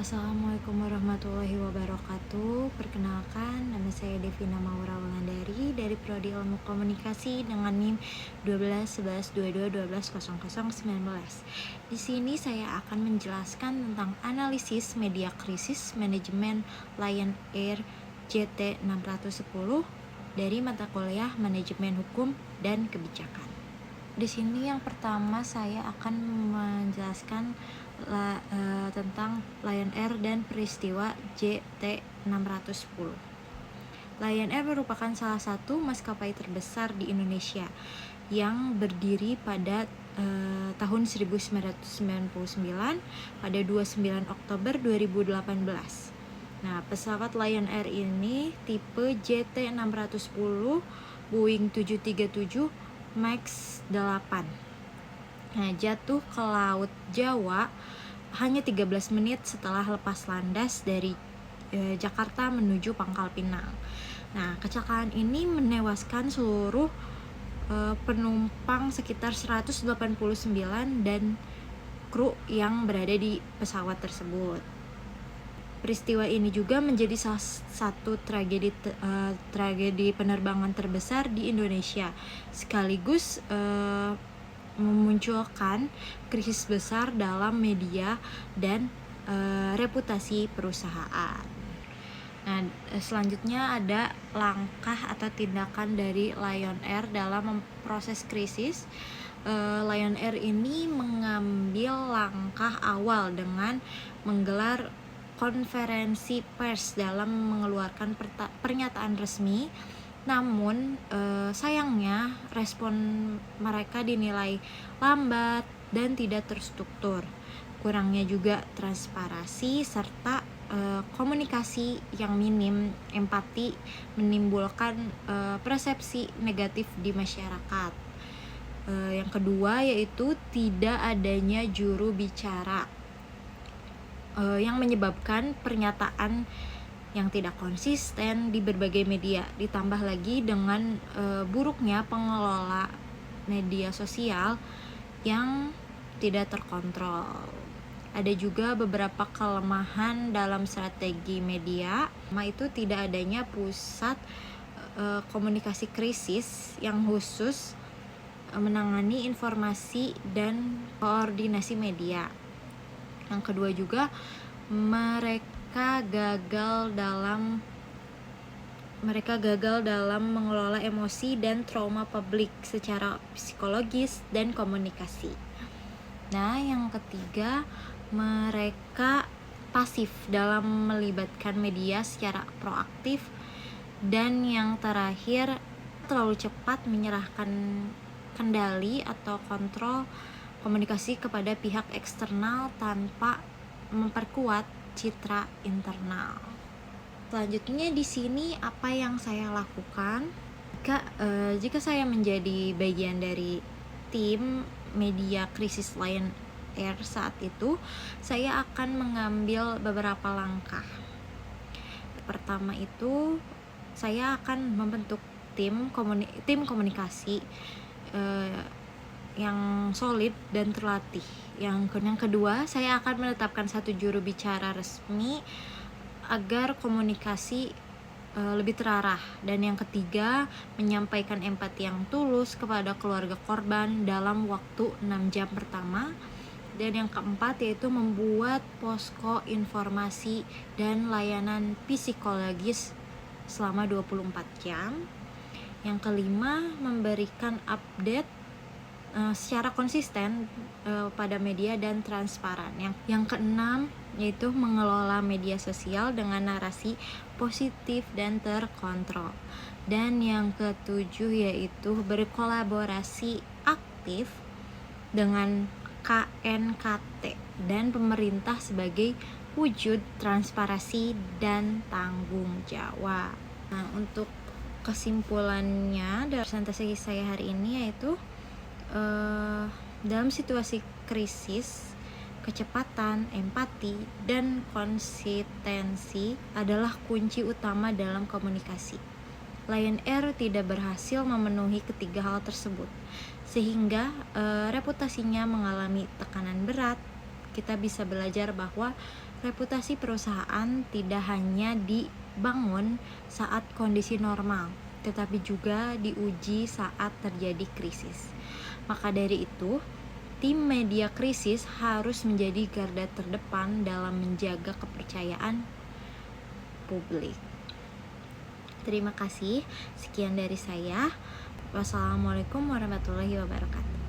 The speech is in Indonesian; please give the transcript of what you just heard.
Assalamualaikum warahmatullahi wabarakatuh. Perkenalkan, nama saya Devina Maura Wulandari dari Prodi Ilmu Komunikasi dengan NIM 12 11 22 12 00 19. Di sini saya akan menjelaskan tentang analisis media krisis manajemen Lion Air JT610 dari mata kuliah Manajemen Hukum dan Kebijakan. Di sini yang pertama saya akan menjelaskan tentang Lion Air dan peristiwa JT610. Lion Air merupakan salah satu maskapai terbesar di Indonesia yang berdiri pada tahun 1999 pada 29 Oktober 2018. Nah, pesawat Lion Air ini tipe JT610 Boeing 737 MAX 8. Nah, jatuh ke Laut Jawa hanya 13 menit setelah lepas landas dari Jakarta menuju Pangkal Pinang. Nah, kecelakaan ini menewaskan seluruh penumpang sekitar 189 dan kru yang berada di pesawat tersebut. Peristiwa ini juga menjadi salah satu tragedi penerbangan terbesar di Indonesia, sekaligus memunculkan krisis besar dalam media dan reputasi perusahaan. Nah, selanjutnya ada langkah atau tindakan dari Lion Air dalam proses krisis. Lion Air ini mengambil langkah awal dengan menggelar konferensi pers dalam mengeluarkan pernyataan resmi. Namun sayangnya respon mereka dinilai lambat dan tidak terstruktur. Kurangnya juga transparansi serta komunikasi yang minim, empati menimbulkan persepsi negatif di masyarakat. Yang kedua yaitu tidak adanya juru bicara yang menyebabkan pernyataan yang tidak konsisten di berbagai media, ditambah lagi dengan buruknya pengelola media sosial yang tidak terkontrol. Ada juga beberapa kelemahan dalam strategi media, itu tidak adanya pusat komunikasi krisis yang khusus menangani informasi dan koordinasi media. Yang kedua juga mereka gagal dalam mengelola emosi dan trauma publik secara psikologis dan komunikasi. Nah, yang ketiga, mereka pasif dalam melibatkan media secara proaktif. Dan yang terakhir, terlalu cepat menyerahkan kendali atau kontrol komunikasi kepada pihak eksternal tanpa memperkuat citra internal. Selanjutnya di sini apa yang saya lakukan jika saya menjadi bagian dari tim media krisis Lion Air saat itu, saya akan mengambil beberapa langkah. Pertama itu saya akan membentuk tim komunikasi yang solid dan terlatih. Yang kedua, saya akan menetapkan satu juru bicara resmi agar komunikasi lebih terarah. Dan yang ketiga, menyampaikan empati yang tulus kepada keluarga korban dalam waktu 6 jam pertama. Dan yang keempat yaitu membuat posko informasi dan layanan psikologis selama 24 jam. Yang kelima, memberikan update secara konsisten pada media dan transparan. Yang keenam yaitu mengelola media sosial dengan narasi positif dan terkontrol. Dan yang ketujuh yaitu berkolaborasi aktif dengan KNKT dan pemerintah sebagai wujud transparansi dan tanggung jawab. Nah, untuk kesimpulannya dari presentasi saya hari ini yaitu dalam situasi krisis, kecepatan, empati, dan konsistensi adalah kunci utama dalam komunikasi. Lion Air tidak berhasil memenuhi ketiga hal tersebut, sehingga reputasinya mengalami tekanan berat kita bisa belajar bahwa reputasi perusahaan tidak hanya dibangun saat kondisi normal, tetapi juga diuji saat terjadi krisis. Maka dari itu, tim media krisis harus menjadi garda terdepan dalam menjaga kepercayaan publik. Terima kasih, sekian dari saya. Wassalamualaikum warahmatullahi wabarakatuh.